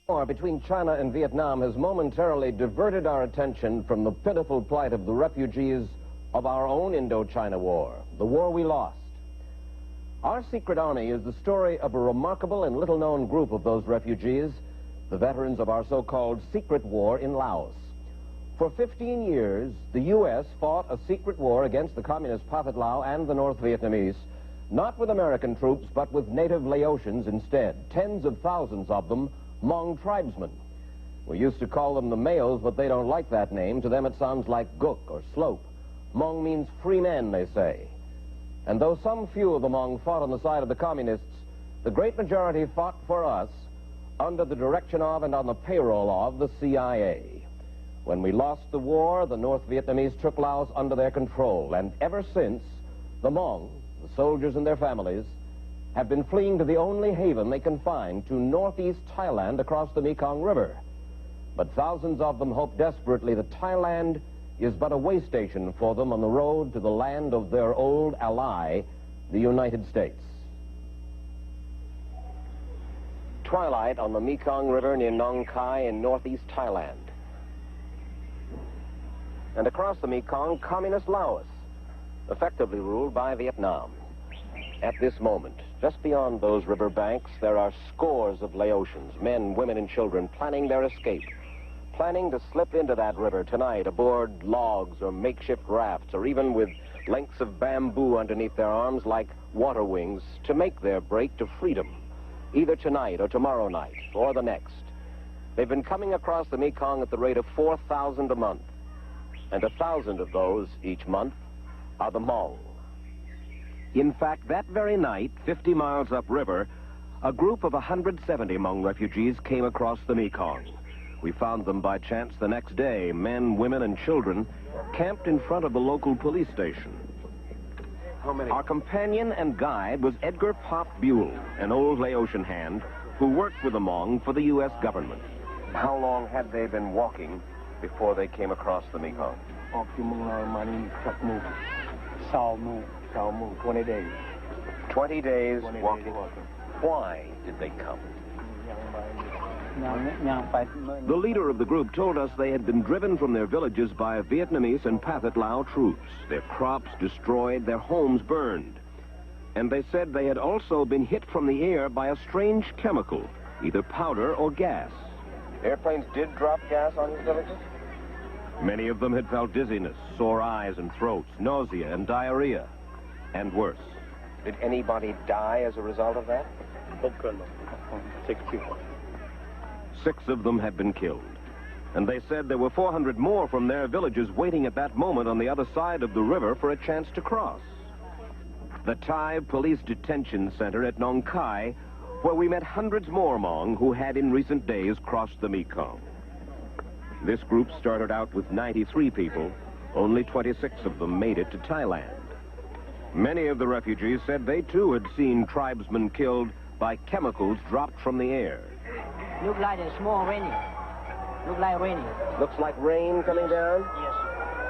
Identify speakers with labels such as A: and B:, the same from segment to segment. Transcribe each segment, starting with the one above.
A: War between China and Vietnam has momentarily diverted our attention from the pitiful plight of the refugees of our own Indochina War, the war we lost. Our secret army is the story of a remarkable and little-known group of those refugees, the veterans of our so-called secret war in Laos. For 15 years, the U.S. fought a secret war against the communist Pathet Lao and the North Vietnamese, not with American troops, but with native Laotians instead, tens of thousands of them, Hmong tribesmen. We used to call them the males, but they don't like that name. To them it sounds like Guk or Slope. Hmong means free men, they say. And though some few of the Hmong fought on the side of the communists, the great majority fought for us under the direction of and on the payroll of the CIA. When we lost the war, the North Vietnamese took Laos under their control, and ever since, the Hmong, the soldiers and their families, have been fleeing to the only haven they can find, to northeast Thailand across the Mekong River. But thousands of them hope desperately that Thailand is but a way station for them on the road to the land of their old ally, the United States. Twilight on the Mekong River near Nong Khai in northeast Thailand. And across the Mekong, communist Laos, effectively ruled by Vietnam. At this moment, just beyond those river banks, there are scores of Laotians, men, women, and children, planning their escape, planning to slip into that river tonight aboard logs or makeshift rafts, or even with lengths of bamboo underneath their arms like water wings, to make their break to freedom, either tonight or tomorrow night or the next. They've been coming across the Mekong at the rate of 4,000 a month, and 1,000 of those each month are the Hmong. In fact, that very night, 50 miles upriver, a group of 170 Hmong refugees came across the Mekong. We found them by chance the next day, men, women, and children, camped in front of the local police station. How many? Our companion and guide was Edgar Pop Buell, an old Laotian hand who worked with the Hmong for the U.S. government. How long had they been walking before they came across the Mekong?
B: 20 days.
A: 20 days walking. Why did they come? The leader of the group told us they had been driven from their villages by Vietnamese and Pathet Lao troops, their crops destroyed, their homes burned. And they said they had also been hit from the air by a strange chemical, either powder or gas. Airplanes did drop gas on these villages? Many of them had felt dizziness, sore eyes and throats, nausea and diarrhea, and worse. Did anybody die as a result of that?
B: 6 people.
A: 6 of them had been killed. And they said there were 400 more from their villages waiting at that moment on the other side of the river for a chance to cross. The Thai Police Detention Center at Nong Khai, where we met hundreds more Hmong who had in recent days crossed the Mekong. This group started out with 93 people. Only 26 of them made it to Thailand. Many of the refugees said they too had seen tribesmen killed by chemicals dropped from the air.
C: Look like a small raining. Look like raining.
A: Looks like rain coming down?
C: Yes.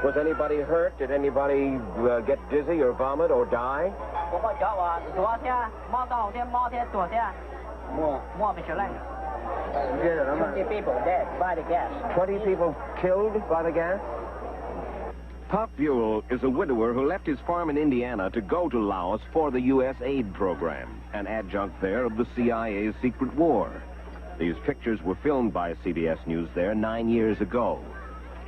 A: Was anybody hurt? Did anybody get dizzy or vomit or die?
C: 20 people dead by the gas.
A: 20 people killed by the gas? Pop Buell is a widower who left his farm in Indiana to go to Laos for the U.S. aid program, an adjunct there of the CIA's secret war. These pictures were filmed by CBS News there 9 years ago.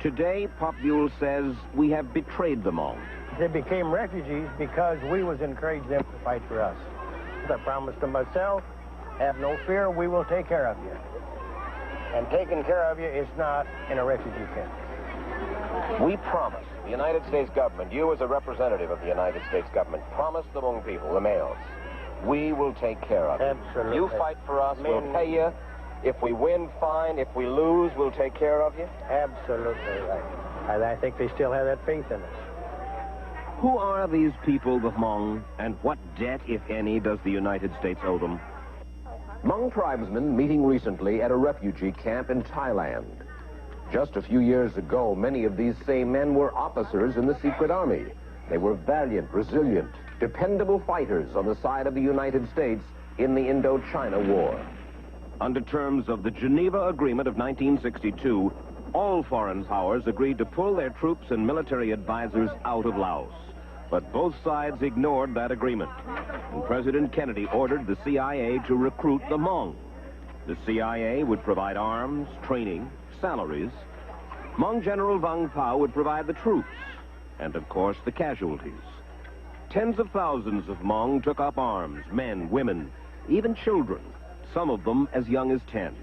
A: Today, Pop Buell says, we have betrayed them all.
B: They became refugees because we was encouraging them to fight for us. I promised them myself, have no fear, we will take care of you. And taking care of you is not in a refugee camp.
A: We promise, the United States government, you as a representative of the United States government, promise the Hmong people, the males, we will take care of you.
B: Absolutely.
A: You fight for us, we'll pay you. If we win, fine. If we lose, we'll take care of you.
B: Absolutely right. And I think they still have that faith in us.
A: Who are these people, the Hmong, and what debt, if any, does the United States owe them? Hmong tribesmen meeting recently at a refugee camp in Thailand. Just a few years ago, many of these same men were officers in the secret army. They were valiant, resilient, dependable fighters on the side of the United States in the Indochina War. Under terms of the Geneva Agreement of 1962, all foreign powers agreed to pull their troops and military advisors out of Laos. But both sides ignored that agreement. And President Kennedy ordered the CIA to recruit the Hmong. The CIA would provide arms, training, salaries. Hmong General Vang Pao would provide the troops and, of course, the casualties. Tens of thousands of Hmong took up arms, men, women, even children, some of them as young as 10.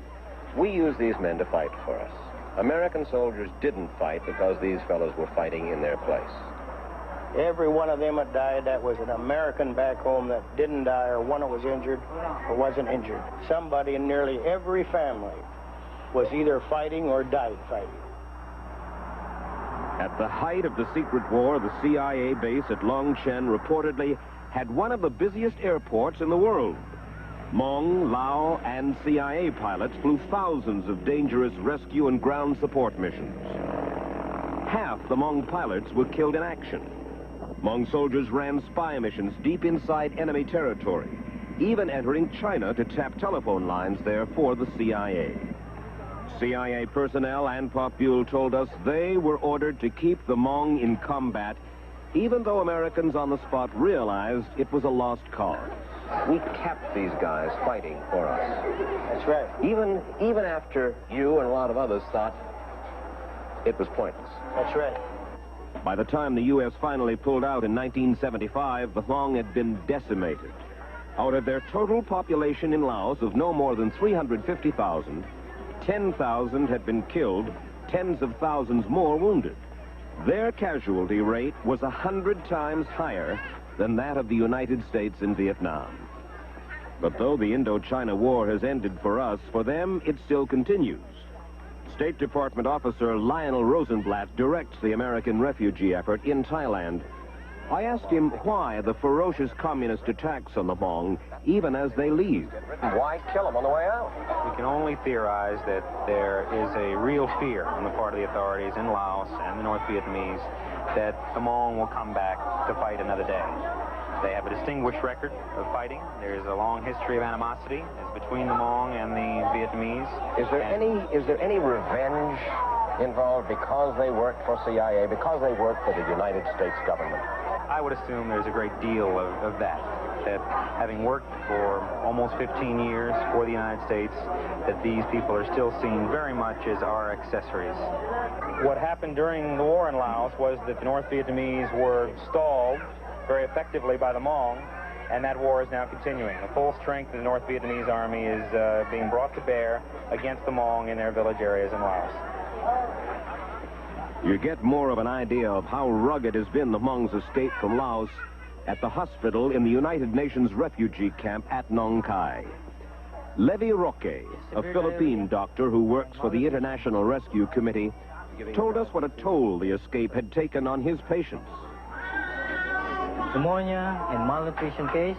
A: We used these men to fight for us. American soldiers didn't fight because these fellows were fighting in their place.
B: Every one of them that died, that was an American back home that didn't die, or one that was injured or wasn't injured. Somebody in nearly every family was either fighting or died fighting.
A: At the height of the secret war, the CIA base at Long Chen reportedly had one of the busiest airports in the world. Hmong, Lao, and CIA pilots flew thousands of dangerous rescue and ground support missions. Half the Hmong pilots were killed in action. Hmong soldiers ran spy missions deep inside enemy territory, even entering China to tap telephone lines there for the CIA. CIA personnel and Pop Buell told us they were ordered to keep the Hmong in combat, even though Americans on the spot realized it was a lost cause. We kept these guys fighting for us.
B: That's right.
A: Even after you and a lot of others thought it was pointless.
B: That's right.
A: By the time the U.S. finally pulled out in 1975, the Hmong had been decimated. Out of their total population in Laos of no more than 350,000, 10,000 had been killed, tens of thousands more wounded. Their casualty rate was 100 times higher than that of the United States in Vietnam. But though the Indochina War has ended for us, for them it still continues. State Department officer Lionel Rosenblatt directs the American refugee effort in Thailand. I asked him why the ferocious communist attacks on the Hmong, even as they leave.
B: Why kill them on the way out?
D: We can only theorize that there is a real fear on the part of the authorities in Laos and the North Vietnamese that the Hmong will come back to fight another day. They have a distinguished record of fighting. There is a long history of animosity between the Hmong and the Vietnamese.
B: Is there any revenge involved because they worked for CIA, because they worked for the United States government?
D: I would assume there's a great deal of that having worked for almost 15 years for the United States, that these people are still seen very much as our accessories. What happened during the war in Laos was that the North Vietnamese were stalled very effectively by the Hmong, and that war is now continuing. The full strength of the North Vietnamese army is being brought to bear against the Hmong in their village areas in Laos.
A: You get more of an idea of how rugged has been the Hmong's escape from Laos at the hospital in the United Nations refugee camp at Nong Khai. Levi Roque, a Philippine doctor who works for the International Rescue Committee, told us what a toll the escape had taken on his patients.
E: Pneumonia and malnutrition case.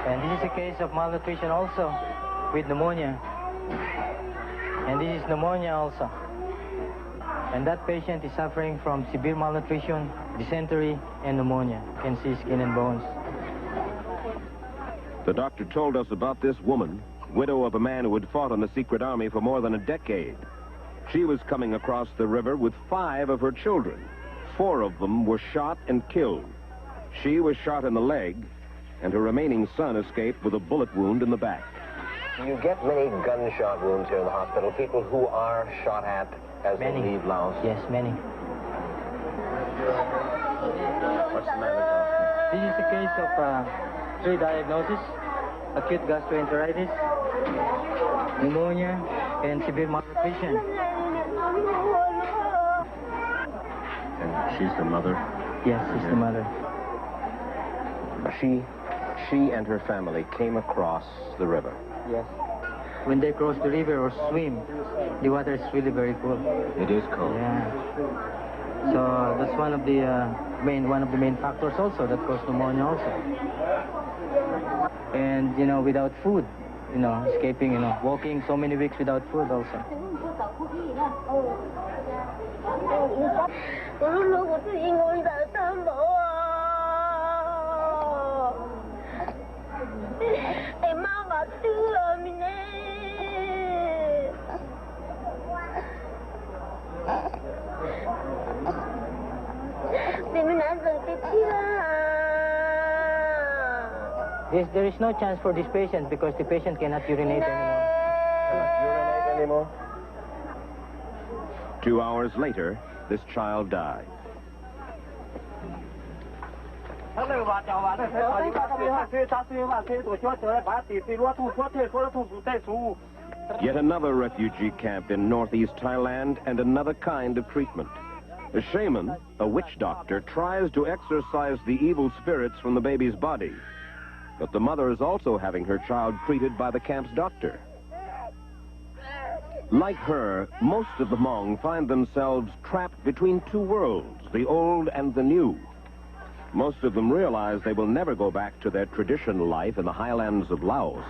E: And this is a case of malnutrition also with pneumonia. And this is pneumonia also. And that patient is suffering from severe malnutrition, dysentery, and pneumonia. You can see skin and bones.
A: The doctor told us about this woman, widow of a man who had fought in the secret army for more than a decade. She was coming across the river with 5 of her children. 4 of them were shot and killed. She was shot in the leg, and her remaining son escaped with a bullet wound in the back.
B: Do you get many gunshot wounds here in the hospital, people who are shot at as they leave Laos?
E: Yes, many.
B: What's the matter?
E: This is a case of 3 diagnoses: acute gastroenteritis, pneumonia, and severe malnutrition.
A: And she's the mother?
E: Yes, she's the mother.
A: She and her family came across the river.
E: Yes. When they cross the river or swim, the water is really very cold.
A: It is cold.
E: Yeah. So that's one of the main factors also that cause pneumonia also. And without food, escaping, walking so many weeks without food also. There is no chance for this patient because the patient cannot urinate anymore.
B: Cannot urinate anymore?
A: 2 hours later, this child died. Yet another refugee camp in northeast Thailand and another kind of treatment. A shaman, a witch doctor, tries to exorcise the evil spirits from the baby's body. But the mother is also having her child treated by the camp's doctor. Like her, most of the Hmong find themselves trapped between two worlds, the old and the new. Most of them realize they will never go back to their traditional life in the highlands of Laos.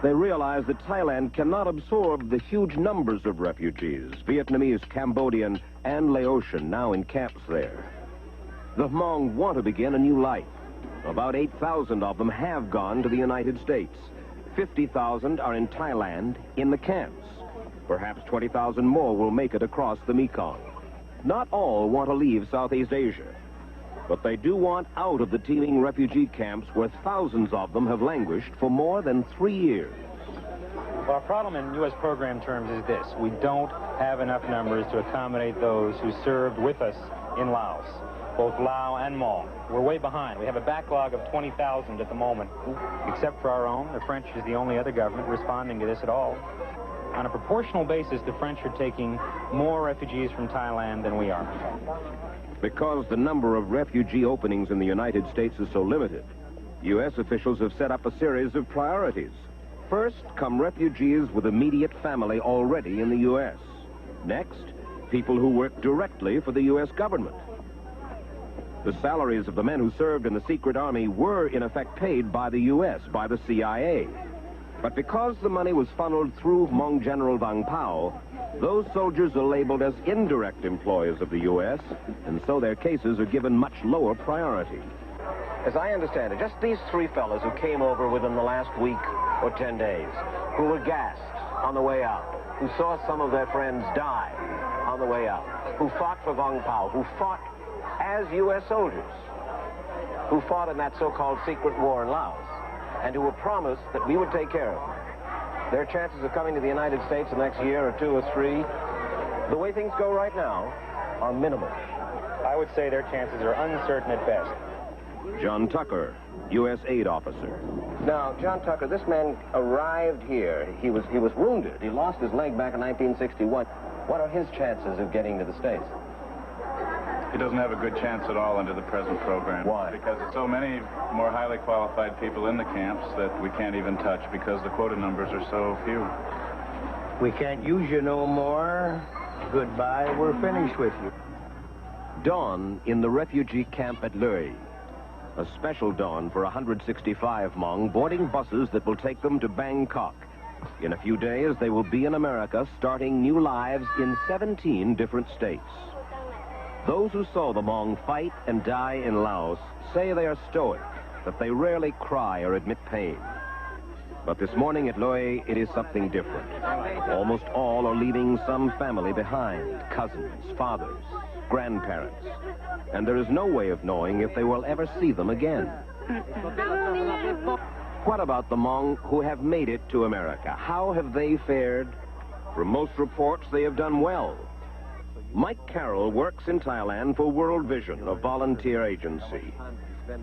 A: They realize that Thailand cannot absorb the huge numbers of refugees, Vietnamese, Cambodian, and Laotian, now in camps there. The Hmong want to begin a new life. About 8,000 of them have gone to the United States. 50,000 are in Thailand, in the camps. Perhaps 20,000 more will make it across the Mekong. Not all want to leave Southeast Asia, but they do want out of the teeming refugee camps where thousands of them have languished for more than 3 years.
D: Well, our problem in U.S. program terms is this. We don't have enough numbers to accommodate those who served with us in Laos, both Lao and Hmong. We're way behind. We have a backlog of 20,000 at the moment, except for our own. The French is the only other government responding to this at all. On a proportional basis, the French are taking more refugees from Thailand than we are.
A: Because the number of refugee openings in the United States is so limited, U.S. officials have set up a series of priorities. First come refugees with immediate family already in the U.S. Next, people who work directly for the U.S. government. The salaries of the men who served in the secret army were, in effect, paid by the U.S., by the CIA. But because the money was funneled through Hmong General Vang Pao, those soldiers are labeled as indirect employees of the U.S., and so their cases are given much lower priority. As I understand it, just these three fellows who came over within the last week or 10 days, who were gassed on the way out, who saw some of their friends die on the way out, who fought for Vang Pao, who fought as U.S. soldiers, who fought in that so-called secret war in Laos, and who were promised that we would take care of them. Their chances of coming to the United States the next year or 2 or 3, the way things go right now, are minimal.
D: I would say their chances are uncertain at best.
A: John Tucker, U.S. aid officer.
B: Now, John Tucker, this man arrived here. He was wounded. He lost his leg back in 1961. What are his chances of getting to the States?
F: He doesn't have a good chance at all under the present program.
B: Why?
F: Because there's so many more highly qualified people in the camps that we can't even touch because the quota numbers are so few.
B: We can't use you no more. Goodbye. We're finished with you.
A: Dawn in the refugee camp at Loi. A special dawn for 165 Hmong boarding buses that will take them to Bangkok. In a few days, they will be in America, starting new lives in 17 different states. Those who saw the Hmong fight and die in Laos say they are stoic, that they rarely cry or admit pain. But this morning at Loi, it is something different. Almost all are leaving some family behind, cousins, fathers, grandparents. And there is no way of knowing if they will ever see them again. What about the Hmong who have made it to America? How have they fared? From most reports, they have done well. Mike Carroll works in Thailand for World Vision, a volunteer agency.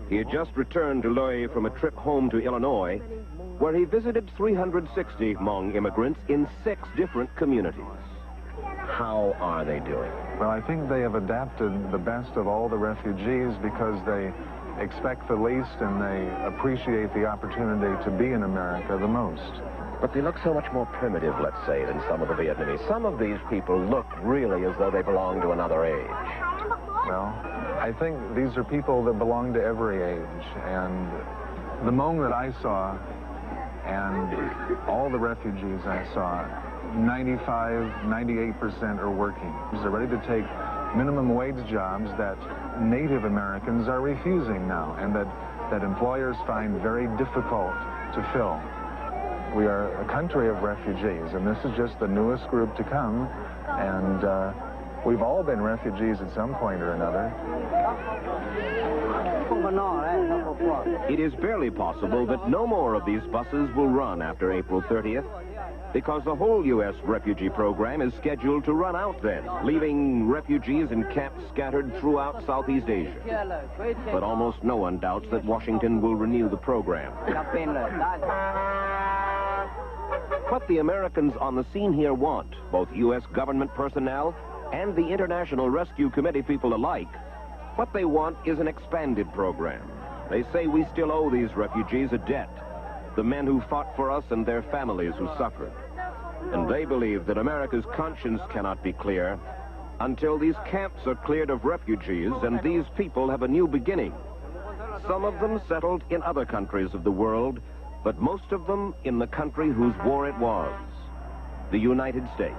A: He had just returned to Loi from a trip home to Illinois, where he visited 360 Hmong immigrants in 6 different communities. How are they doing?
G: Well, I think they have adapted the best of all the refugees because they expect the least and they appreciate the opportunity to be in America the most.
A: But they look so much more primitive, let's say, than some of the Vietnamese. Some of these people look really as though they belong to another age.
G: Well, I think these are people that belong to every age. And the Hmong that I saw and all the refugees I saw, 95, 98% are working. They're ready to take minimum wage jobs that Native Americans are refusing now and that employers find very difficult to fill. We are a country of refugees, and this is just the newest group to come, and We've all been refugees at some point or another.
A: It is barely possible that no more of these buses will run after April 30th, because the whole U.S. refugee program is scheduled to run out then, leaving refugees in camps scattered throughout Southeast Asia. But almost no one doubts that Washington will renew the program. What the Americans on the scene here want, both U.S. government personnel and the International Rescue Committee people alike, what they want is an expanded program. They say we still owe these refugees a debt, the men who fought for us and their families who suffered. And they believe that America's conscience cannot be clear until these camps are cleared of refugees and these people have a new beginning. Some of them settled in other countries of the world, but most of them in the country whose war it was, the United States.